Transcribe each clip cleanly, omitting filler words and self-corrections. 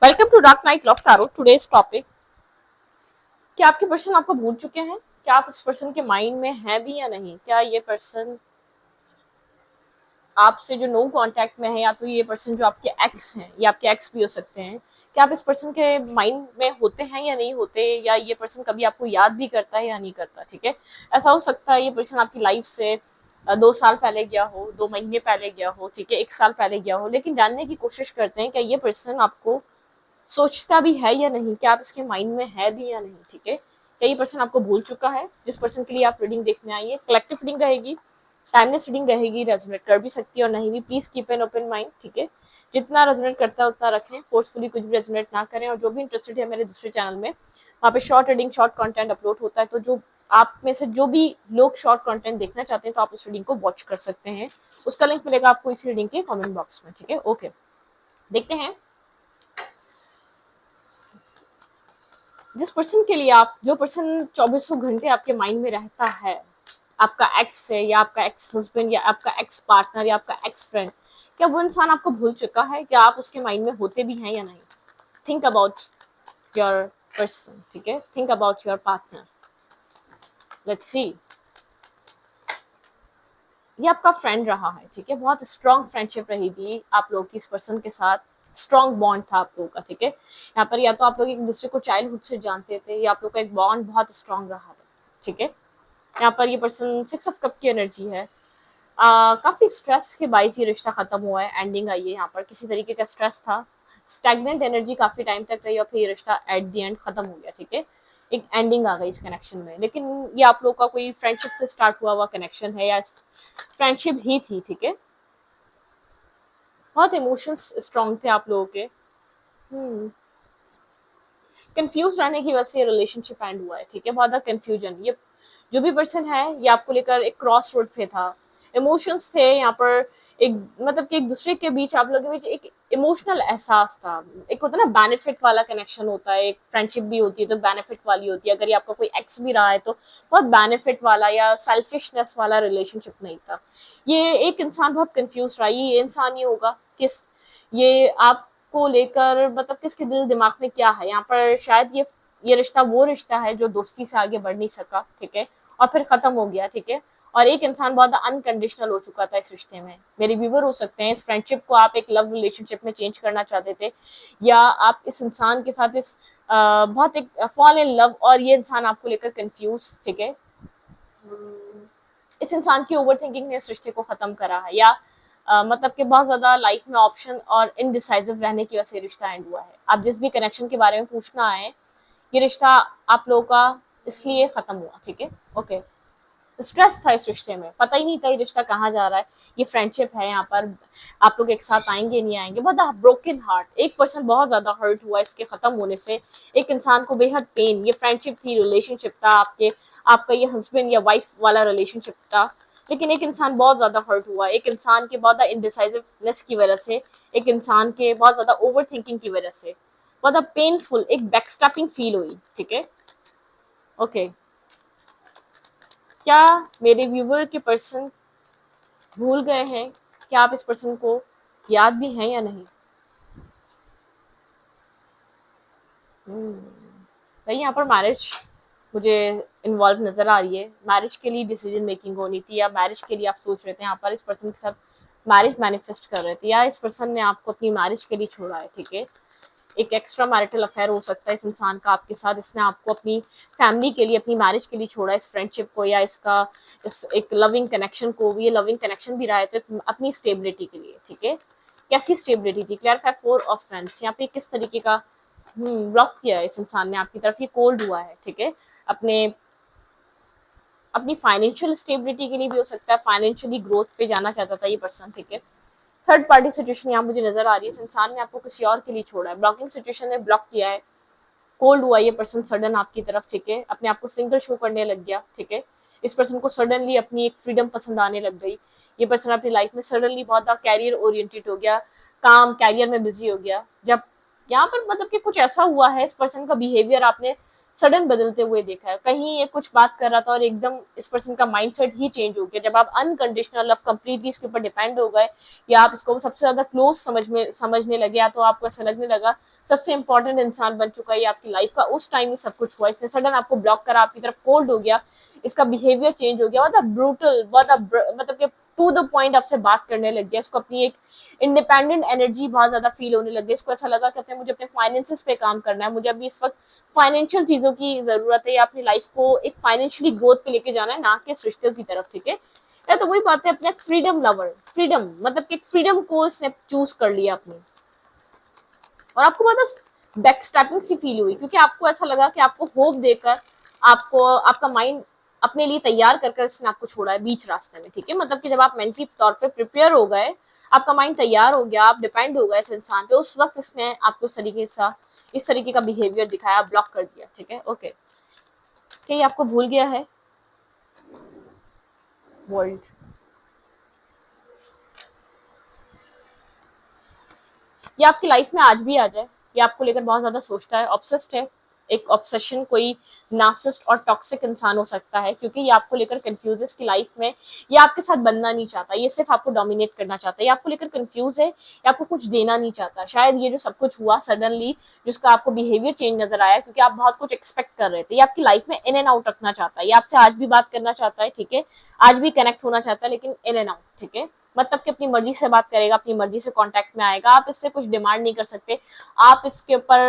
Welcome to dark night love tarot. Today's topic, क्या आपके person आपको भूल चुके हैं? क्या आप इस पर्सन के माइंड में है भी या नहीं? क्या ये पर्सन आपसे जो नो कांटेक्ट में है, या तो ये पर्सन जो आपके एक्स हैं, या आपके एक्स भी हो सकते हैं, क्या आप इस पर्सन के माइंड में होते हैं या नहीं होते, या ये पर्सन कभी आपको याद भी करता है या नहीं करता? ठीक है, ऐसा हो सकता है ये पर्सन आपकी लाइफ से 2 साल पहले गया हो, 2 महीने पहले गया हो, ठीक है, 1 साल पहले गया हो, लेकिन जानने की कोशिश करते हैं क्या ये पर्सन आपको सोचता भी है या नहीं, क्या आप इसके माइंड में है भी या नहीं। ठीक है, कई पर्सन आपको भूल चुका है। जिस पर्सन के लिए आप रीडिंग देखने आई है, कलेक्टिव रीडिंग रहेगी, टाइमलेस रीडिंग रहेगी, रेजोनेट कर भी सकती है और नहीं भी। Please keep an open mind. ठीक है, जितना रेजोनेट करता है उतना रखें, फोर्सफुली कुछ भी रेजोनेट ना करें। और जो भी इंटरेस्टेड है मेरे दूसरे चैनल में, वहाँ पे short reading, short content upload होता है, तो जो आप में से जो भी लोग शॉर्ट कंटेंट देखना चाहते हैं तो आप उस रीडिंग को वॉच कर सकते हैं। उसका लिंक मिलेगा आपको इस रीडिंग के कमेंट बॉक्स में। ठीक है, ओके, देखते हैं जिस पर्सन के लिए आप, जो पर्सन 2400 घंटे आपके माइंड में रहता है, आपका एक्स है, या आपका एक्स हस्बैंड, या आपका एक्स पार्टनर, या आपका एक्स फ्रेंड, क्या वो इंसान आपको भूल चुका है? क्या आप उसके माइंड में होते भी हैं या नहीं? Think about your person. ठीक है, think about your partner. Let's see, ये आपका फ्रेंड रहा है। ठीक है, बहुत स्ट्रॉन्ग फ्रेंडशिप रहेगी आप लोगों की इस पर्सन के साथ, स्ट्रॉन्ग बॉन्ड था आप लोगों का। ठीक है, यहाँ पर या तो आप लोग एक दूसरे को चाइल्डहुड से जानते थे, या आप लोग का एक बॉन्ड बहुत स्ट्रॉन्ग रहा था। ठीक है, यहाँ पर ये पर्सन 6 ऑफ कप की एनर्जी है। काफी स्ट्रेस के बाइस ये रिश्ता खत्म हुआ है, एंडिंग आई है। यहाँ पर किसी तरीके का स्ट्रेस था, स्टैग्नेंट एनर्जी काफी टाइम तक रही, और फिर ये रिश्ता एट द एंड खत्म हो गया। ठीक है, एक एंडिंग आ गई इस कनेक्शन में। लेकिन ये आप लोग का कोई फ्रेंडशिप से स्टार्ट हुआ कनेक्शन है, या फ्रेंडशिप ही थी। ठीक है, बहुत इमोशंस स्ट्रॉन्ग थे आप लोगों के। कंफ्यूज रहने की वजह से रिलेशनशिप एंड हुआ है। ठीक है, बहुत कंफ्यूजन। ये जो भी पर्सन है, ये आपको लेकर एक क्रॉस रोड पे था। इमोशंस थे यहाँ पर, एक मतलब कि एक दूसरे के बीच, आप लोगों के बीच एक इमोशनल एहसास था। एक होता है ना बेनिफिट वाला कनेक्शन होता है, एक फ्रेंडशिप भी होती है तो बेनिफिट वाली होती है। अगर ये आपका कोई एक्स भी रहा है तो बहुत बेनिफिट वाला या सेल्फिशनेस वाला रिलेशनशिप नहीं था। ये एक इंसान बहुत कंफ्यूज रहा, ये इंसान ये होगा किस, ये आपको लेकर मतलब किसके दिल दिमाग में क्या है। यहाँ पर शायद ये रिश्ता वो रिश्ता है जो दोस्ती से आगे बढ़ नहीं सका। ठीक है, और फिर खत्म हो गया। ठीक है, और एक इंसान बहुत अनकंडीशनल हो चुका था इस रिश्ते में। मेरे व्यूवर हो सकते हैं, इस फ्रेंडशिप को आप एक लव रिलेशनशिप में चेंज करना चाहते थे, या आप इस इंसान के साथ इस बहुत एक फॉल इन लव, और ये इंसान आपको लेकर कंफ्यूज। ठीक है, इस इंसान की ओवर थिंकिंग ने इस रिश्ते को खत्म करा है, या मतलब कि बहुत ज्यादा लाइफ में ऑप्शन और इनडिसाइसिव रहने की वजह से रिश्ता एंड हुआ है। आप जिस भी कनेक्शन के बारे में पूछना आए, ये रिश्ता आप लोगों का इसलिए खत्म हुआ। ठीक है, ओके, स्ट्रेस था इस रिश्ते में, पता ही नहीं था ये रिश्ता कहाँ जा रहा है। ये फ्रेंडशिप है, यहाँ पर आप लोग एक साथ आएंगे नहीं आएंगे। बहुत ब्रोकन हार्ट, एक पर्सन बहुत ज्यादा हर्ट हुआ इसके खत्म होने से। एक इंसान को बेहद पेन, ये फ्रेंडशिप थी, रिलेशनशिप था, आपका ये हस्बैंड या वाइफ वाला रिलेशनशिप था, लेकिन एक इंसान बहुत ज्यादा हर्ट हुआ। एक इंसान के बहुत इनडिसाइसिवनेस की वजह से, एक इंसान के बहुत ज्यादा ओवर थिंकिंग की वजह से बहुत पेनफुल एक बैकस्टैपिंग फील हुई। ठीक है, ओके, क्या मेरे व्यूवर के पर्सन भूल गए हैं? क्या आप इस पर्सन को याद भी हैं या नहीं? भाई यहाँ पर मैरिज मुझे इन्वॉल्व नजर आ रही है। मैरिज के लिए डिसीजन मेकिंग होनी थी, या मैरिज के लिए आप सोच रहे थे, यहाँ पर इस पर्सन के साथ मैरिज मैनिफेस्ट कर रहे थे, या इस पर्सन ने आपको अपनी मैरिज के लिए छोड़ा है। ठीक है, एक एक्स्ट्रा मैरिटल अफेयर हो सकता है इस इंसान का आपके साथ। इसने आपको अपनी फैमिली के लिए, अपनी मैरिज के लिए छोड़ा, इस फ्रेंडशिप को, या इस एक लविंग कनेक्शन को। ये लविंग कनेक्शन भी रहा है तो अपनी स्टेबिलिटी के लिए। ठीक है, कैसी स्टेबिलिटी थी? Clarify 4 of friends. यहाँ पे किस तरीके का ब्लॉक किया है इस इंसान ने आपकी तरफ, ये कोल्ड हुआ है। ठीक है, अपने अपनी फाइनेंशियल स्टेबिलिटी के लिए भी हो सकता है, फाइनेंशियली ग्रोथ पे जाना चाहता था ये पर्सन। ठीक है, थर्ड पार्टी सिचुएशन यहाँ मुझे नजर आ रही है, इस इंसान ने आपको किसी और के लिए छोड़ा है, ब्लॉकिंग सिचुएशन ने ब्लॉक किया है, कोल्ड हुआ ये पर्सन सडन आपकी तरफ। ठीक है, अपने आप को सिंगल शो करने लग गया। ठीक है, इस पर्सन को सडनली अपनी एक फ्रीडम पसंद आने लग गई। ये पर्सन अपनी लाइफ में सडनली बहुत कैरियर ओरिएंटेड हो गया, काम कैरियर में बिजी हो गया। जब यहाँ पर मतलब कि कुछ ऐसा हुआ है, इस पर्सन का बिहेवियर आपने सडन बदलते हुए देखा है। कहीं ये कुछ बात कर रहा था और एकदम इस पर्सन का माइंडसेट ही चेंज हो गया। जब आप अनकंडीशनल लव कंप्लीटली इसके ऊपर डिपेंड हो गए, या आप इसको सबसे ज्यादा क्लोज समझने लगे, या तो आपको ऐसा लगने लगा सबसे इंपॉर्टेंट इंसान बन चुका है ये आपकी लाइफ का, उस टाइम में सब कुछ हुआ। इसने सडन आपको ब्लॉक करा, आपकी तरफ कोल्ड हो गया, इसका बिहेवियर चेंज हो गया, मतलब ब्रूटल, मतलब कि टू द पॉइंट आपसे बात करने लग गया। इसको अपनी एक इंडिपेंडेंट एनर्जी बहुत ज्यादा फील होने लग गई। इसको ऐसा लगा कि मुझे अपने फाइनेंसेस पे काम करना है, मुझे अभी इस वक्त फाइनेंशियल चीजों की जरूरत है, या अपनी लाइफ को एक फाइनेंशियली ग्रोथ पे लेके जाना है, ना कि रिश्ते की तरफ, ठीक है। या तो वही बात है, अपने फ्रीडम लवर, फ्रीडम मतलब कि फ्रीडम को इसने चूज कर लिया अपनी। और आपको बहुत बैक स्टैपिंग सी फील हुई, क्योंकि आपको ऐसा लगा कि आपको होप देकर आपको आपका माइंड अपने लिए तैयार कर इसने आपको छोड़ा है बीच रास्ते में, ठीक है। मतलब कि जब आप मेंटली तौर पे प्रिपेयर हो गए, आपका माइंड तैयार हो गया, आप डिपेंड हो गए इस इंसान पे, उस वक्त इसने आपको इस तरीके का बिहेवियर दिखाया, ब्लॉक कर दिया, ठीक है। ओके, क्या आपको भूल गया है वर्ल्ड? ये आपकी लाइफ में आज भी आ जाए, ये आपको लेकर बहुत ज्यादा सोचता है, ऑब्सेस्ड है, एक ऑब्सेशन, कोई नार्सिसिस्ट और टॉक्सिक इंसान हो सकता है, क्योंकि ये आपको लेकर कंफ्यूज है इसकी लाइफ में। ये आपके साथ बनना नहीं चाहता, ये सिर्फ आपको डोमिनेट करना चाहता है, ये आपको लेकर कंफ्यूज है, ये आपको कुछ देना नहीं चाहता। शायद ये जो सब कुछ हुआ सडनली, जिसका आपको बिहेवियर चेंज नजर आया, क्योंकि आप बहुत कुछ एक्सपेक्ट कर रहे थे, ये आपकी लाइफ में इन एंड आउट रखना चाहता है, ये आपसे आज भी बात करना चाहता है, ठीक है, आज भी कनेक्ट होना चाहता है, लेकिन इन एंड आउट, ठीक है। मतलब कि अपनी मर्जी से बात करेगा, अपनी मर्जी से कांटेक्ट में आएगा, आप इससे कुछ डिमांड नहीं कर सकते, आप इसके ऊपर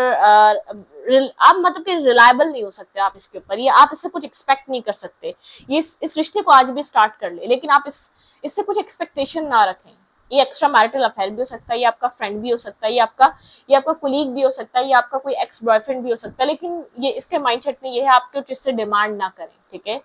आप मतलब कि रिलायबल नहीं हो सकते, आप इसके ऊपर, ये आप इससे कुछ एक्सपेक्ट नहीं कर सकते। ये इस रिश्ते को आज भी स्टार्ट कर ले, लेकिन आप इससे कुछ एक्सपेक्टेशन ना रखें। ये एक्स्ट्रा मैरिटल अफेयर भी हो सकता है, ये आपका फ्रेंड भी हो सकता है, ये आपका कुलीग भी हो सकता है, ये आपका कोई एक्स बॉयफ्रेंड भी हो सकता है, लेकिन ये इसके माइंडसेट में ये है, आप कुछ इससे डिमांड ना करें, ठीक है।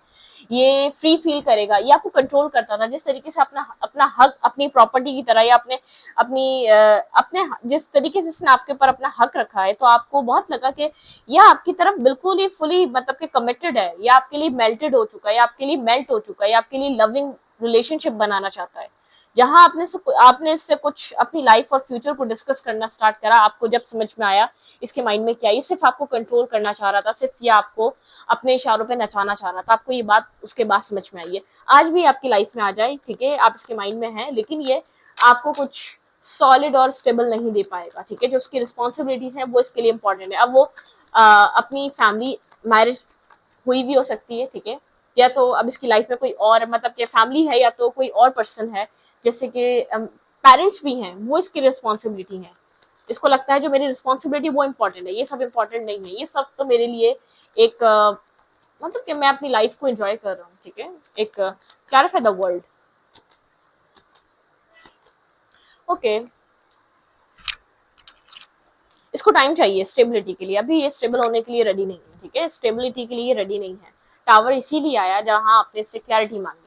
ये फ्री फील करेगा, ये आपको कंट्रोल करता था, जिस तरीके से अपना अपना हक अपनी प्रॉपर्टी की तरह, या अपने जिस तरीके से इसने आपके ऊपर अपना हक रखा है, तो आपको बहुत लगा कि यह आपकी तरफ बिल्कुल ही फुली मतलब कि कमिटेड है, ये आपके लिए मेल्टेड हो चुका है, आपके लिए मेल्ट हो चुका है, आपके लिए लविंग रिलेशनशिप बनाना चाहता है। जहां आपने इससे कुछ अपनी लाइफ और फ्यूचर को डिस्कस करना स्टार्ट करा, आपको जब समझ में आया इसके माइंड में क्या, ये सिर्फ आपको कंट्रोल करना चाह रहा था, सिर्फ ये आपको अपने इशारों पे नचाना चाह रहा था, आपको ये बात उसके बाद समझ में आई है। आज भी आपकी लाइफ में आ जाए, ठीक है, आप इसके माइंड में हैं, लेकिन ये आपको कुछ सॉलिड और स्टेबल नहीं दे पाएगा, ठीक है। जो उसकी रिस्पॉन्सिबिलिटीज हैं वो इसके लिए इंपॉर्टेंट है। अब वो अपनी फैमिली मैरिज हुई भी हो सकती है, ठीक है, या तो अब इसकी लाइफ में कोई और मतलब कि फैमिली है, या तो कोई और पर्सन है, जैसे कि पेरेंट्स भी हैं, वो इसकी रिस्पॉन्सिबिलिटी है। इसको लगता है जो मेरी रिस्पॉन्सिबिलिटी वो इंपॉर्टेंट है, ये सब इंपॉर्टेंट नहीं है, ये सब तो मेरे लिए एक मतलब कि मैं अपनी लाइफ को एंजॉय कर रहा हूँ, ठीक है। एक क्लैरिफाई द वर्ल्ड। ओके, इसको टाइम चाहिए स्टेबिलिटी के लिए, अभी ये स्टेबल होने के लिए रेडी नहीं है, ठीक है, स्टेबिलिटी के लिए रेडी नहीं है। टावर इसीलिए आया जहां आपने इससे क्लैरिटी मांगी,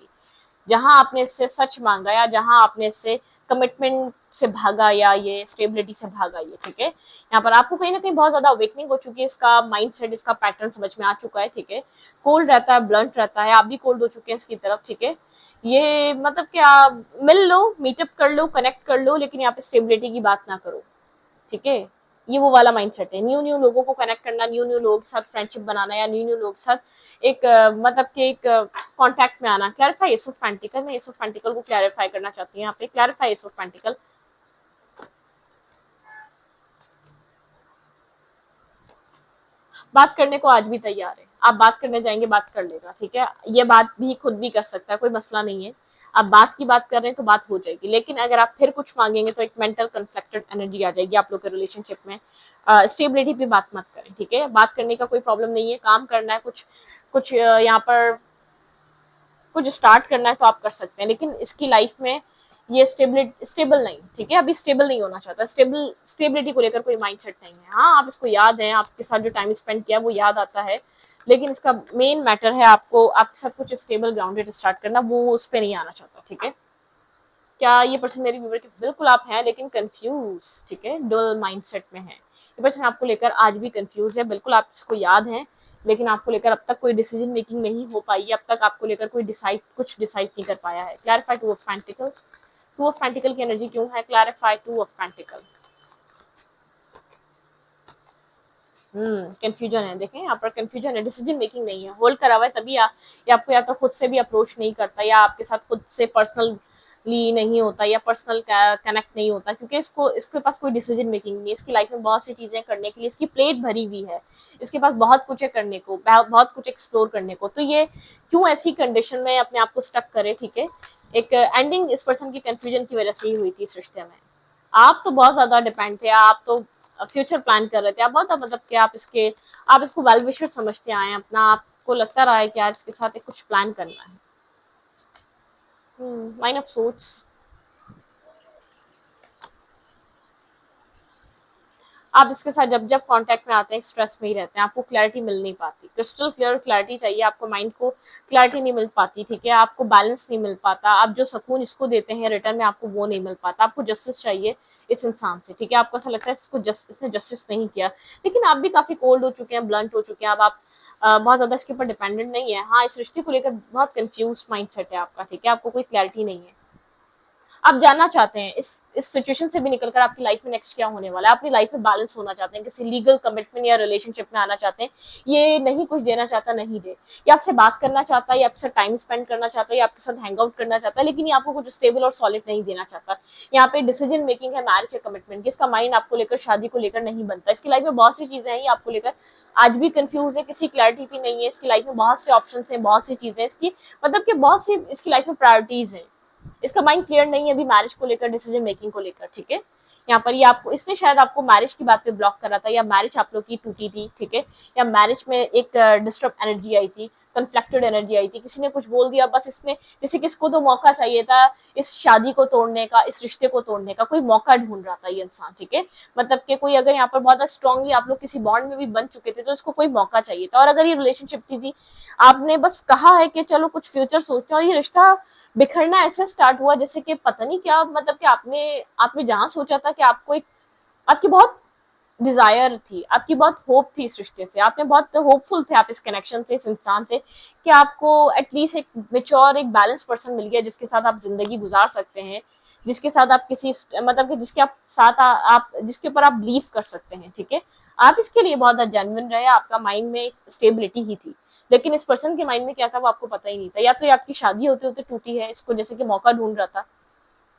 जहां आपने इससे सच मांगा, या जहां आपने इससे कमिटमेंट से भागा, या ये स्टेबिलिटी से भागा, ये ठीक है। यहाँ पर आपको कहीं ना कहीं बहुत ज्यादा अवेकनिंग हो चुकी है, इसका माइंडसेट, इसका पैटर्न समझ में आ चुका है, ठीक है। कोल्ड रहता है, ब्लंट रहता है, आप भी कोल्ड हो चुके हैं इसकी तरफ, ठीक है। ये मतलब क्या, मिल लो, मीटअप कर लो, कनेक्ट कर लो, लेकिन यहाँ पे स्टेबिलिटी की बात ना करो, ठीक है। ये वो वाला माइंडसेट है, न्यू न्यू लोगों को कनेक्ट करना, न्यू न्यू लोगों के साथ फ्रेंडशिप बनाना, या न्यू न्यू लोगों के साथ एक मतलब कि एक कांटेक्ट में आना। क्लैरिफाई एस ऑफ पेंटिकल, मैं एस ऑफ पेंटिकल को क्लैरिफाई करना चाहती हूँ यहाँ पे। क्लैरिफाई एस ऑफ पेंटिकल, बात करने को आज भी तैयार है, आप बात करने जाएंगे बात कर लेगा, ठीक है। ये बात भी खुद भी कर सकता है, कोई मसला नहीं है। आप बात की बात कर रहे हैं तो बात हो जाएगी, लेकिन अगर आप फिर कुछ मांगेंगे तो एक मेंटल कन्फ्लिक्टेड एनर्जी आ जाएगी आप लोग के रिलेशनशिप में। स्टेबिलिटी पे बात मत करें, ठीक है। बात करने का कोई प्रॉब्लम नहीं है, काम करना है, कुछ कुछ यहाँ पर कुछ स्टार्ट करना है तो आप कर सकते हैं, लेकिन इसकी लाइफ में ये स्टेबल नहीं, ठीक है, अभी स्टेबल नहीं होना चाहता, स्टेबिलिटी को लेकर कोई माइंडसेट नहीं है। हाँ, आप इसको याद है, आपके साथ जो टाइम स्पेंड किया वो याद आता है, लेकिन इसका मेन मैटर है आपको आपके साथ कुछ स्टेबल ग्राउंडेड स्टार्ट करना, वो उस पर नहीं आना चाहता, ठीक है। क्या ये पर्सन मेरी व्यूअर के बिल्कुल आप हैं, लेकिन कंफ्यूज, ठीक है, डुअल माइंडसेट में है ये पर्सन, आपको लेकर आज भी कंफ्यूज है, बिल्कुल आप इसको याद है, लेकिन आपको लेकर अब तक कोई डिसीजन मेकिंग नहीं हो पाई है, अब तक आपको लेकर कोई कुछ डिसाइड नहीं कर पाया है। Clarify two of pentacle, two of pentacle की एनर्जी क्यों है? Clarify two of pentacle. Confusion है, देखें यहाँ पर कंफ्यूजन है, डिसीजन मेकिंग नहीं है, होल्ड करा हुआ है, तभी या आपको या तो खुद से भी अप्रोच नहीं करता या आपके साथ खुद से पर्सनली नहीं होता या पर्सनल कनेक्ट नहीं होता, क्योंकि इसके पास कोई डिसीजन मेकिंग नहीं है। इसकी लाइफ में बहुत सी चीजें करने के लिए इसकी प्लेट भरी हुई है, इसके पास बहुत कुछ है करने को, बहुत कुछ एक्सप्लोर करने को, तो ये क्यों ऐसी कंडीशन में अपने आप को स्टक करे। ठीक है, एक एंडिंग इस पर्सन की कंफ्यूजन की वजह से ही हुई थी इस रिश्ते में। आप तो बहुत ज्यादा डिपेंड थे, आप तो फ्यूचर प्लान कर रहे थे, आप बहुत मतलब कि आप इसको वेल विशर समझते आए हैं अपना, आपको लगता रहा है कि आज इसके साथ कुछ प्लान करना है। माइंड ऑफ सोट्स, आप इसके साथ जब जब कांटेक्ट में आते हैं स्ट्रेस में ही रहते हैं, आपको क्लैरिटी मिल नहीं पाती, क्रिस्टल क्लियर क्लैरिटी चाहिए आपको, माइंड को क्लैरिटी नहीं मिल पाती। ठीक है, आपको बैलेंस नहीं मिल पाता, आप जो सुकून इसको देते हैं रिटर्न में आपको वो नहीं मिल पाता, आपको जस्टिस चाहिए इस इंसान से। ठीक है, आपको ऐसा लगता है इसने जस्टिस नहीं किया, लेकिन आप भी काफी कोल्ड हो चुके हैं, ब्लंट हो चुके हैं, अब आप बहुत ज्यादा इसके ऊपर डिपेंडेंट नहीं है। हाँ, इस रिश्ते को लेकर बहुत कंफ्यूज माइंडसेट है आपका। ठीक है, आपको कोई क्लैरिटी नहीं है, आप जानना चाहते हैं इस सिचुएशन से भी निकलकर आपकी लाइफ में नेक्स्ट क्या होने वाला है, अपनी लाइफ में बैलेंस होना चाहते हैं, किसी लीगल कमिटमेंट या रिलेशनशिप में आना चाहते हैं, ये नहीं कुछ देना चाहता नहीं दे, या आपसे बात करना चाहता है, या आपसे टाइम स्पेंड करना चाहता है, या आपके साथ हैंग आउट करना चाहता है, लेकिन ये आपको कुछ स्टेबल और सॉलिड नहीं देना चाहता। यहाँ पे डिसीजन मेकिंग है मैरिज या कमिटमेंट की, इसका माइंड आपको लेकर शादी को लेकर नहीं बनता, इसकी लाइफ में बहुत सी चीजें हैं आपको लेकर आज भी कंफ्यूज है, किसी क्लैरिटी भी नहीं है, इसकी लाइफ में बहुत से ऑप्शन है, बहुत सी चीजें इसकी मतलब कि बहुत सी इसकी लाइफ में प्रायोरिटीज है, इसका माइंड क्लियर नहीं है अभी मैरिज को लेकर, डिसीजन मेकिंग को लेकर। ठीक है, यहाँ पर ये आपको इसने शायद आपको मैरिज की बात पे ब्लॉक करा था, या मैरिज आप लोग की टूटी थी। ठीक है, या मैरिज में एक डिस्टर्ब एनर्जी आई थी, कन्फ्लेक्टेड एनर्जी आई थी, किसी ने कुछ बोल दिया, बस इसमें जैसे किसको तो मौका चाहिए था इस शादी को तोड़ने का, इस रिश्ते को तोड़ने का, कोई मौका ढूंढ रहा था ये इंसान। ठीक है, मतलब कि कोई अगर यहाँ पर बहुत स्ट्रांगली आप लोग किसी बॉन्ड में भी बन चुके थे तो इसको कोई मौका चाहिए था, और अगर ये रिलेशनशिप थी आपने बस कहा है कि चलो कुछ फ्यूचर सोचते हैं, और ये रिश्ता बिखरना ऐसे स्टार्ट हुआ जैसे कि पता नहीं क्या, मतलब कि आपने जहां सोचा था कि आपको एक आपकी बहुत डिजायर थी, आपकी बहुत होप थी इस रिश्ते से, आपने बहुत होपफुल थे आप इस कनेक्शन से, इस इंसान से, कि आपको एटलीस्ट एक मेच्योर एक बैलेंस पर्सन मिल गया जिसके साथ आप जिंदगी गुजार सकते हैं, जिसके साथ आप किसी मतलब कि जिसके आप साथ आप जिसके ऊपर आप बिलीव कर सकते हैं। ठीक है, आप इसके लिए बहुत जेन्युइन रहे, आपका माइंड में स्टेबिलिटी ही थी, लेकिन इस पर्सन के माइंड में क्या था वो आपको पता ही नहीं था, या तो ये आपकी शादी होते होते टूटी है, इसको जैसे कि मौका ढूंढ रहा था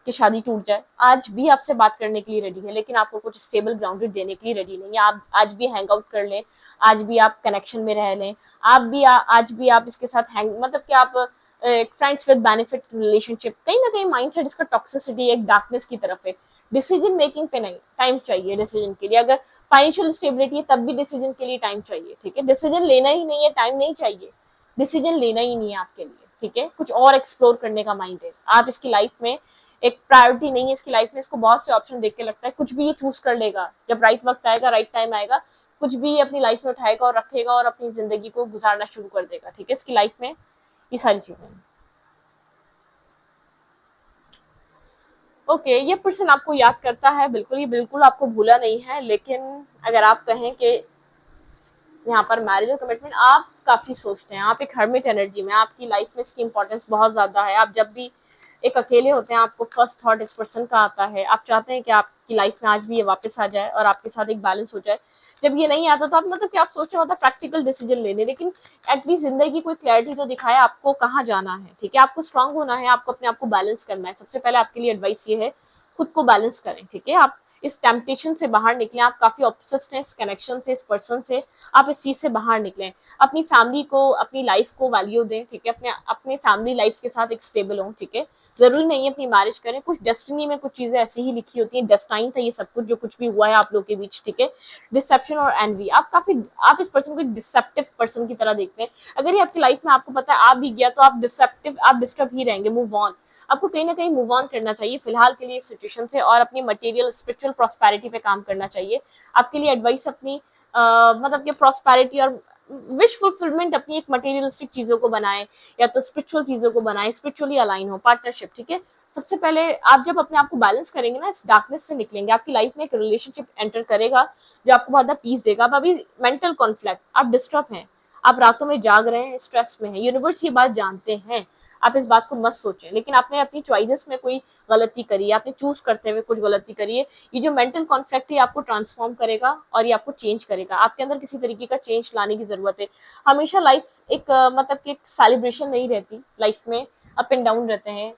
कि शादी टूट जाए, आज भी आपसे बात करने के लिए रेडी है, लेकिन आपको कुछ स्टेबल ग्राउंडेड देने के लिए रेडी नहीं है। आप आज भी हैंग आउट कर लें, आज भी आप कनेक्शन में रह लें, आज भी आप इसके साथ हैंग मतलब कि आप फ्रेंड्स विद बेनिफिट रिलेशनशिप, कहीं ना कहीं माइंडसेट इसका टॉक्सिसिटी एक डार्कनेस की तरफ है, डिसीजन मेकिंग पे नहीं, टाइम चाहिए डिसीजन के लिए, अगर फाइनेंशियल स्टेबिलिटी है तब भी डिसीजन के लिए टाइम चाहिए। ठीक है, डिसीजन लेना ही नहीं है, टाइम नहीं चाहिए, डिसीजन लेना ही नहीं है आपके लिए। ठीक है, कुछ और एक्सप्लोर करने का माइंड है, आप इसकी लाइफ में एक प्रायोरिटी नहीं है इसकी लाइफ में, इसको बहुत से ऑप्शन देख के लगता है कुछ भी ये चूज कर लेगा, जब राइट वक्त आएगा, राइट टाइम आएगा, कुछ भी ये अपनी लाइफ में उठाएगा और रखेगा और अपनी जिंदगी को गुजारना शुरू कर देगा। ठीक है, इसकी लाइफ में ये सारी चीजें। ओके, ये पर्सन आपको याद करता है बिल्कुल, ये बिल्कुल आपको भूला नहीं है, लेकिन अगर आप कहें कि यहाँ पर मैरिज और कमिटमेंट आप काफी सोचते हैं, आप एक हर्मिट एनर्जी में, आपकी लाइफ में इसकी इंपॉर्टेंस बहुत ज्यादा है, आप जब भी एक अकेले होते हैं आपको फर्स्ट थॉट इस पर्सन का आता है, आप चाहते हैं कि आपकी लाइफ में आज भी ये वापस आ जाए और आपके साथ एक बैलेंस हो जाए। जब ये नहीं आता तो आप मतलब कि आप सोच रहे होता प्रैक्टिकल डिसीजन लेने, लेकिन एटलीस्ट जिंदगी की कोई क्लैरिटी तो दिखाए आपको कहाँ जाना है। ठीक है, आपको स्ट्रांग होना है, आपको अपने आप को बैलेंस करना है, सबसे पहले आपके लिए एडवाइस ये है खुद को बैलेंस करें। ठीक है, आप इस टेम्पटेशन से बाहर निकलें, आप काफी ऑब्सेस्ड हैं इस कनेक्शन से, इस पर्सन से, आप इस चीज से बाहर निकलें, अपनी फैमिली को, अपनी लाइफ को वैल्यू दें। ठीक है, अपने फैमिली लाइफ के साथ एक स्टेबल हों। ठीक है, जरूरी नहीं है अपनी मैरिज करें, कुछ डेस्टिनी में कुछ चीजें ऐसी ही लिखी होती है, डेस्टाइन था ये सब कुछ जो कुछ भी हुआ है आप लोग के बीच। ठीक है, डिसेप्शन और एनवी, आप इस पर्सन को एक डिसेप्टिव पर्सन की तरह देखते हैं, अगर ये आपकी लाइफ में आपको पता है आप भी गया तो आप डिसेप्टिव, आप डिस्टर्ब ही रहेंगे, मूव ऑन, आपको कहीं ना कहीं मूव ऑन करना चाहिए फिलहाल के लिए इस सिचुएशन से, और अपनी मटेरियल स्पिरिचुअल प्रॉस्पेरिटी पे काम करना चाहिए। आपके लिए एडवाइस अपनी मतलब कि प्रॉस्पेरिटी और विश फुलफिलमेंट अपनी एक मटेरियलिस्टिक चीजों को बनाएं, या तो स्पिरिचुअल चीजों को बनाएं, स्पिरिचुअली अलाइन हो, पार्टनरशिप। ठीक है, सबसे पहले आप जब अपने आप को बैलेंस करेंगे ना, इस डार्कनेस से निकलेंगे, आपकी लाइफ में एक रिलेशनशिप एंटर करेगा जो आपको बहुत पीस देगा। अब अभी मेंटल कॉन्फ्लिक्ट, आप डिस्टर्ब हैं, आप रातों में जाग रहे हैं, स्ट्रेस में है, यूनिवर्स ये बात जानते हैं, आप इस बात को मत सोचें, लेकिन आपने अपनी चॉइसेस में कोई गलती करी है, आपने चूज करते हुए कुछ गलती करी है, ये जो मेंटल कॉन्फ्लिक्ट है आपको ट्रांसफॉर्म करेगा और ये आपको चेंज करेगा। आपके अंदर किसी तरीके का चेंज लाने की जरूरत है। हमेशा लाइफ एक मतलब कि एक सेलिब्रेशन नहीं रहती, लाइफ में अप एंड डाउन रहते हैं।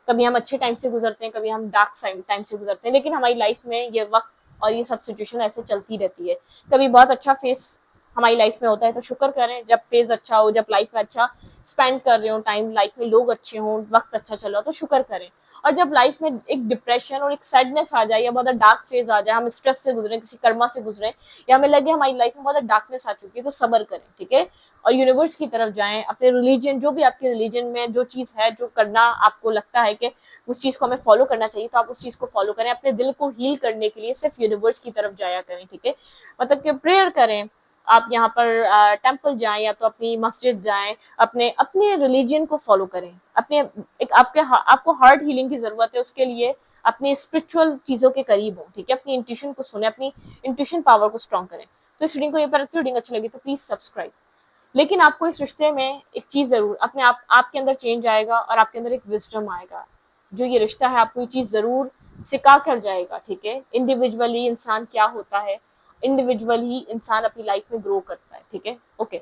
कभी हम अच्छे टाइम से गुजरते हैं, कभी हम डार्क टाइम से गुजरते हैं, लेकिन हमारी लाइफ में ये वक्त और ये सब सिचुएशन ऐसे चलती रहती है। कभी बहुत अच्छा फेस हमारी लाइफ में होता है तो शुक्र करें, जब फेज अच्छा हो, जब लाइफ में अच्छा स्पेंड कर रहे हो टाइम, लाइफ में लोग अच्छे हों, वक्त अच्छा चल रहा हो तो शुक्र करें। और जब लाइफ में एक डिप्रेशन और एक सैडनेस आ जाए या बहुत डार्क फेज आ जाए, हम स्ट्रेस से गुजरे, किसी कर्मा से गुजरे, या हमें लगे हमारी लाइफ में बहुत डार्कनेस आ चुकी है, तो सब्र करें, ठीक है। और यूनिवर्स की तरफ जाएं, अपने रिलीजन, जो भी आपके रिलीजन में जो चीज है, जो करना आपको लगता है कि उस चीज को हमें फॉलो करना चाहिए, तो आप उस चीज को फॉलो करें। अपने दिल को हील करने के लिए सिर्फ यूनिवर्स की तरफ जाया करें, ठीक है। मतलब कि प्रेयर करें, आप यहाँ पर टेम्पल जाएं या तो अपनी मस्जिद जाएं, अपने अपने रिलीजन को फॉलो करें। अपने एक आपको हार्ट हीलिंग की जरूरत है, उसके लिए अपनी स्पिरिचुअल चीजों के करीब हो, ठीक है। अपनी इंट्यूशन को सुने, अपनी इंट्यूशन पावर को स्ट्रॉन्ग करें। तो इस रीडिंग को, ये पर रीडिंग अच्छी लगी तो प्लीज सब्सक्राइब। लेकिन आपको इस रिश्ते में एक चीज जरूर अपने आपके अंदर चेंज आएगा और आपके अंदर एक विजडम आएगा। जो ये रिश्ता है आपको ये चीज जरूर सिखा कर जाएगा, ठीक है। इंडिविजुअली इंसान क्या होता है, इंडिविजुअल ही इंसान अपनी लाइफ में ग्रो करता है, ठीक है। ओके।